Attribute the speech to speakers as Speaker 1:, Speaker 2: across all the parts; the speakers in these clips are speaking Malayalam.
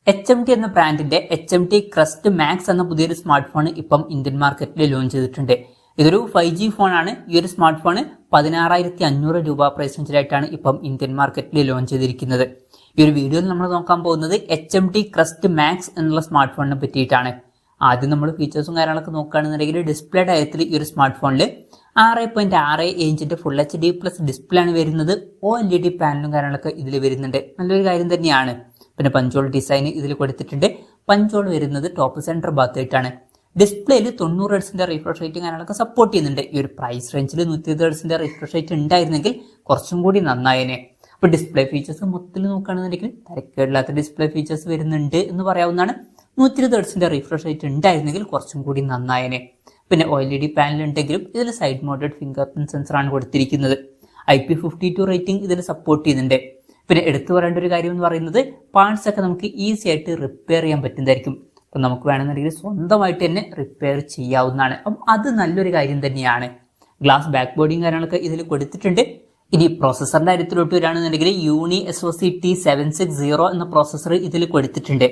Speaker 1: HMD എന്ന ബ്രാൻഡിന്റെ HMD Crest Max എന്ന പുതിയൊരു സ്മാർട്ട് ഫോൺ ഇപ്പം ഇന്ത്യൻ മാർക്കറ്റിൽ ലോഞ്ച് ചെയ്തിട്ടുണ്ട്. ഇതൊരു 5G ഫോണാണ്. ഈ ഒരു സ്മാർട്ട് ഫോൺ 16,500 രൂപ പ്രൈസ് റേഞ്ചിലായിട്ടാണ് ഇപ്പം ഇന്ത്യൻ മാർക്കറ്റിൽ ലോഞ്ച് ചെയ്തിരിക്കുന്നത്. ഈ ഒരു വീഡിയോയിൽ നമ്മൾ നോക്കാൻ പോകുന്നത് HMD Crest Max എന്നുള്ള സ്മാർട്ട് ഫോണിനെ പറ്റിയിട്ടാണ്. ആദ്യം നമ്മൾ ഫീച്ചേഴ്സും കാര്യങ്ങളൊക്കെ നോക്കുകയാണെന്നുണ്ടെങ്കിൽ ഡിസ്പ്ലേ കാര്യത്തിൽ ഈ ഒരു സ്മാർട്ട് ഫോണിൽ 6.6 ഇഞ്ചിന്റെ ഫുൾ HD പ്ലസ് ഡിസ്പ്ലേ ആണ് വരുന്നത്. OLED പാനലും കാര്യങ്ങളൊക്കെ ഇതിൽ വരുന്നുണ്ട്. നല്ലൊരു കാര്യം തന്നെയാണ്. പിന്നെ പഞ്ചോൾ ഡിസൈൻ ഇതിൽ കൊടുത്തിട്ടുണ്ട്. പഞ്ചോൾ വരുന്നത് ടോപ്പ് സെന്റർ ഭാഗത്തായിട്ടാണ്. ഡിസ്പ്ലേയിൽ 90 ഹെർട്സിന്റെ റിഫ്രഷ് റേറ്റും കാര്യങ്ങളൊക്കെ സപ്പോർട്ട് ചെയ്യുന്നുണ്ട്. ഈ ഒരു പ്രൈസ് റേഞ്ചിൽ 120 ഹെർട്സിന്റെ റിഫ്രഷ് റേറ്റ് ഉണ്ടായിരുന്നെങ്കിൽ കുറച്ചും കൂടി നന്നായേനെ. അപ്പോൾ ഡിസ്പ്ലേ ഫീച്ചേഴ്സ് മൊത്തത്തിൽ നോക്കുകയാണെന്നുണ്ടെങ്കിൽ തരക്കേടില്ലാത്ത ഡിസ്പ്ലേ ഫീച്ചേഴ്സ് വരുന്നുണ്ട് എന്ന് പറയാവുന്നതാണ്. 120 ഹെർട്സിന്റെ റിഫ്രഷ് റേറ്റ് ഉണ്ടായിരുന്നെങ്കിൽ കുറച്ചും കൂടി നന്നായേനെ. പിന്നെ OLED പാനൽ ഉണ്ടെങ്കിലും ഇതിൽ സൈഡ് മൗണ്ടഡ് ഫിംഗർ പ്രിന്റ് സെൻസറാണ് കൊടുത്തിരിക്കുന്നത്. IP52 റേറ്റിംഗ് ഇതിൽ സപ്പോർട്ട് ചെയ്യുന്നുണ്ട്. പിന്നെ എടുത്തു പറയേണ്ട ഒരു കാര്യം എന്ന് പറയുന്നത് പാർട്സ് ഒക്കെ നമുക്ക് ഈസി ആയിട്ട് റിപ്പയർ ചെയ്യാൻ പറ്റുന്നതായിരിക്കും. അപ്പം നമുക്ക് വേണമെന്നുണ്ടെങ്കിൽ സ്വന്തമായിട്ട് തന്നെ റിപ്പയർ ചെയ്യാവുന്നതാണ്. അപ്പം അത് നല്ലൊരു കാര്യം തന്നെയാണ്. ഗ്ലാസ് ബാക്ക് ബോഡിയും കാര്യങ്ങളൊക്കെ ഇതിൽ കൊടുത്തിട്ടുണ്ട്. ഇനി പ്രോസസ്സറിന്റെ കാര്യത്തിലോട്ട് വരികയാണെന്നുണ്ടെങ്കിൽ യൂണി SoC T760 എന്ന പ്രോസസ്സർ ഇതിൽ കൊടുത്തിട്ടുണ്ട്.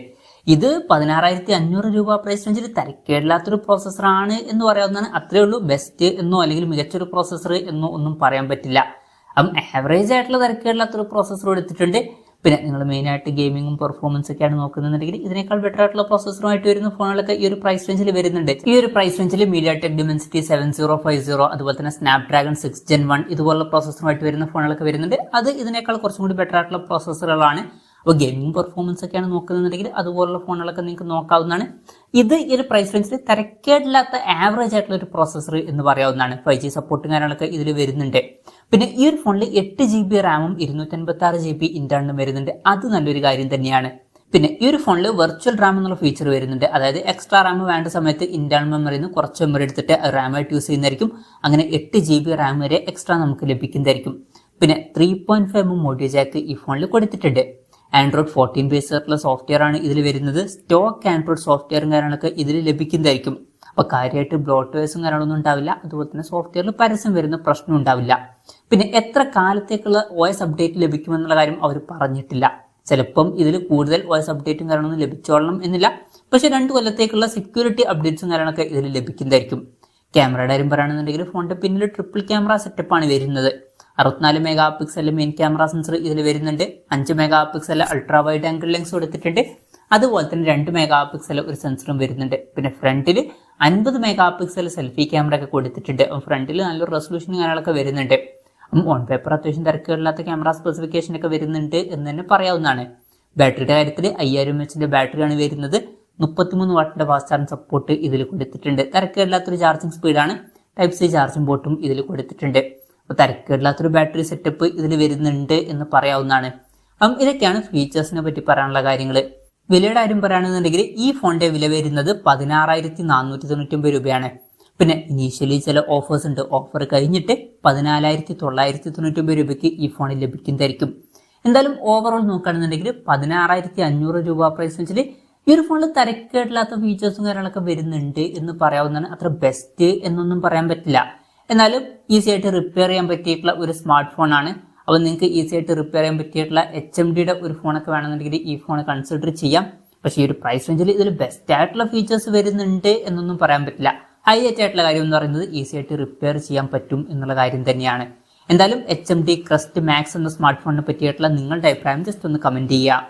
Speaker 1: ഇത് 16,500 രൂപ പ്രൈസ് റേഞ്ചിൽ തരക്കേടില്ലാത്തൊരു പ്രോസസ്സറാണ് എന്ന് പറയാവുന്നതാണ്. അത്രേ ഉള്ളൂ. ബെസ്റ്റ് എന്നോ അല്ലെങ്കിൽ മികച്ചൊരു പ്രോസസ്സർ എന്നോ ഒന്നും പറയാൻ പറ്റില്ല. അപ്പം ആവറേജ് ആയിട്ടുള്ള തരക്കേടില്ലാത്തൊരു പ്രോസസ്സർ എടുത്തിട്ടുണ്ട്. പിന്നെ നിങ്ങൾ മെയിനായിട്ട് ഗെയിമിങ്ങും പെർഫോമൻസ് ഒക്കെയാണ് നോക്കുന്നുണ്ടെങ്കിൽ ഇതിനേക്കാൾ ബെറ്റർ ആയിട്ടുള്ള പ്രോസസ്സറുമായിട്ട് വരുന്ന ഫോണുകളൊക്കെ ഈ ഒരു പ്രൈസ് റേഞ്ചിൽ വരുന്നുണ്ട്. ഈ ഒരു പ്രൈസ് റേഞ്ചിൽ MediaTek Dimensity 7050 അതുപോലെ തന്നെ Snapdragon 6 Gen 1 ഇതുപോലുള്ള പ്രോസസ്സറുമായിട്ട് വരുന്ന ഫോണുകളൊക്കെ വരുന്നുണ്ട്. അത് ഇതിനേക്കാൾ കുറച്ചും കൂടി ബെറ്റർ ആയിട്ടുള്ള പ്രോസസ്സറുകളാണ്. അപ്പോൾ ഗെയിമിംഗ് പെർഫോമൻസ് ഒക്കെയാണ് നോക്കുന്നുണ്ടെങ്കിൽ അതുപോലുള്ള ഫോണുകളൊക്കെ നിങ്ങൾക്ക് നോക്കാവുന്നതാണ്. ഇത് ഈ ഒരു പ്രൈസ് റേഞ്ചിൽ തരക്കേടില്ലാത്ത ആവറേജ് ആയിട്ടുള്ള ഒരു പ്രോസസ്സർ എന്ന് പറയാവുന്നതാണ്. 5G സപ്പോർട്ടും കാര്യങ്ങളൊക്കെ ഇതിൽ വരുന്നുണ്ട്. പിന്നെ ഈ ഒരു ഫോണിൽ 8GB റാമും 256GB ഇന്റേണലും വരുന്നുണ്ട്. അത് നല്ലൊരു കാര്യം തന്നെയാണ്. പിന്നെ ഈ ഒരു ഫോണിൽ വെർച്വൽ റാം എന്നുള്ള ഫീച്ചർ വരുന്നുണ്ട്. അതായത് എക്സ്ട്രാ റാം വേണ്ട സമയത്ത് ഇന്റേണൽ മെമ്മറിന്ന് കുറച്ച് മെമ്മറി എടുത്തിട്ട് റാമായിട്ട് യൂസ് ചെയ്യുന്നതായിരിക്കും. അങ്ങനെ 8GB റാം വരെ എക്സ്ട്രാ നമുക്ക് ലഭിക്കുന്നതായിരിക്കും. പിന്നെ 3.5mm ഓഡിയോ ജാക്ക് ഈ ഫോണിൽ കൊടുത്തിട്ടുണ്ട്. Android 14 ബേസ് ആയിട്ടുള്ള സോഫ്റ്റ്വെയർ ആണ് ഇതിൽ വരുന്നത്. സ്റ്റോക്ക് ആൻഡ്രോയിഡ് സോഫ്റ്റ്വെയറും കാര്യങ്ങളൊക്കെ ഇതിൽ ലഭിക്കുന്നതായിരിക്കും. അപ്പോൾ കാര്യമായിട്ട് ബ്ലോട്ട്വെയർസും കാര്യങ്ങളൊന്നും ഉണ്ടാവില്ല. അതുപോലെ തന്നെ സോഫ്റ്റ്വെയറിൽ പരസ്യം വരുന്ന പ്രശ്നം ഉണ്ടാവില്ല. പിന്നെ എത്ര കാലത്തേക്കുള്ള OS അപ്ഡേറ്റ് ലഭിക്കുമെന്നുള്ള കാര്യം അവർ പറഞ്ഞിട്ടില്ല. ചിലപ്പം ഇതിൽ കൂടുതൽ OS അപ്ഡേറ്റും കാര്യങ്ങളൊന്നും ലഭിച്ചോളണം എന്നില്ല. പക്ഷെ 2 കൊല്ലത്തേക്കുള്ള സെക്യൂരിറ്റി അപ്ഡേറ്റ്സും കാര്യങ്ങളൊക്കെ ഇതിൽ ലഭിക്കുന്നതായിരിക്കും. ക്യാമറയുടെ കാര്യം പറയുകയാണെന്നുണ്ടെങ്കിൽ ഫോണിന്റെ പിന്നിൽ ട്രിപ്പിൾ ക്യാമറ സെറ്റപ്പാണ് വരുന്നത്. 64 mega pixel main camera sensor ഇതിൽ വരുന്നുണ്ട്. 5 mega pixel ultra wide angle lens കൊടുത്തിട്ടുണ്ട്. അതുപോലെ തന്നെ 2 മെഗാ പിക്സൽ ഒരു സെൻസറും വരുന്നുണ്ട്. പിന്നെ ഫ്രണ്ടിൽ 50 മെഗാ പിക്സൽ സെൽഫി ക്യാമറ ഒക്കെ കൊടുത്തിട്ടുണ്ട്. ഫ്രണ്ടിൽ നല്ലൊരു റെസൊല്യൂഷനും കാര്യങ്ങളൊക്കെ വരുന്നുണ്ട്. ഓൺ പേപ്പർ അത്യാവശ്യം തിരക്കുകളില്ലാത്ത ക്യാമറ സ്പെസിഫിക്കേഷൻ ഒക്കെ വരുന്നുണ്ട് എന്ന് തന്നെ പറയാവുന്നതാണ്. ബാറ്ററിയുടെ കാര്യത്തിൽ 5000 mAh ബാറ്ററിയാണ് വരുന്നത്. 33 വാട്ടിന്റെ ഫാസ്റ്റ് ചാർജിംഗ് സപ്പോർട്ട് ഇതിൽ കൊടുത്തിട്ടുണ്ട്. തിരക്കുകളില്ലാത്തൊരു ചാർജിംഗ് സ്പീഡാണ്. Type C ചാർജിംഗ് പോർട്ടും ഇതിൽ കൊടുത്തിട്ടുണ്ട്. അപ്പോൾ തിരക്കുകളില്ലാത്തൊരു ബാറ്ററി സെറ്റപ്പ് ഇതിൽ വരുന്നുണ്ട് എന്ന് പറയാവുന്നതാണ്. അപ്പം ഇതൊക്കെയാണ് ഫീച്ചേഴ്സിനെ പറ്റി പറയാനുള്ള കാര്യങ്ങൾ. വിലയുടെ കാര്യം പറയുകയാണെന്നുണ്ടെങ്കിൽ ഈ ഫോണിന്റെ വില വരുന്നത് 16,499 രൂപയാണ്. പിന്നെ ഇനീഷ്യലി ചില ഓഫേഴ്സ് ഉണ്ട്. ഓഫർ കഴിഞ്ഞിട്ട് 14,999 രൂപയ്ക്ക് ഈ ഫോണിൽ ലഭിക്കുന്നതായിരിക്കും. എന്തായാലും ഓവറോൾ നോക്കുകയാണെന്നുണ്ടെങ്കിൽ 16,500 രൂപ പ്രൈസ് വെച്ചിൽ ഈ ഒരു ഫോണിൽ തരക്കേടില്ലാത്ത ഫീച്ചേഴ്സും കാര്യങ്ങളൊക്കെ വരുന്നുണ്ട് എന്ന് പറയാവുന്നതാണ്. അത്ര ബെസ്റ്റ് എന്നൊന്നും പറയാൻ പറ്റില്ല. എന്നാലും ഈസി ആയിട്ട് റിപ്പയർ ചെയ്യാൻ പറ്റിയിട്ടുള്ള ഒരു സ്മാർട്ട് ഫോണാണ്. അപ്പോൾ നിങ്ങൾക്ക് ഈസി ആയിട്ട് റിപ്പയർ ചെയ്യാൻ പറ്റിയിട്ടുള്ള HMDയുടെ ഒരു ഫോണൊക്കെ വേണമെന്നുണ്ടെങ്കിൽ ഈ ഫോൺ കൺസിഡർ ചെയ്യാം. പക്ഷേ ഈ ഒരു പ്രൈസ് റേഞ്ചിൽ ഇതിൽ ബെസ്റ്റ് ആയിട്ടുള്ള ഫീച്ചേഴ്സ് വരുന്നുണ്ട് എന്നൊന്നും പറയാൻ പറ്റില്ല. ഹൈലൈറ്റ് ആയിട്ടുള്ള കാര്യം എന്ന് പറയുന്നത് ഈസി ആയിട്ട് റിപ്പയർ ചെയ്യാൻ പറ്റും എന്നുള്ള കാര്യം തന്നെയാണ്. എന്തായാലും HMD Crest Max എന്ന സ്മാർട്ട് ഫോണിനെ പറ്റിയിട്ടുള്ള നിങ്ങളുടെ അഭിപ്രായം ജസ്റ്റ് ഒന്ന് കമന്റ് ചെയ്യുക.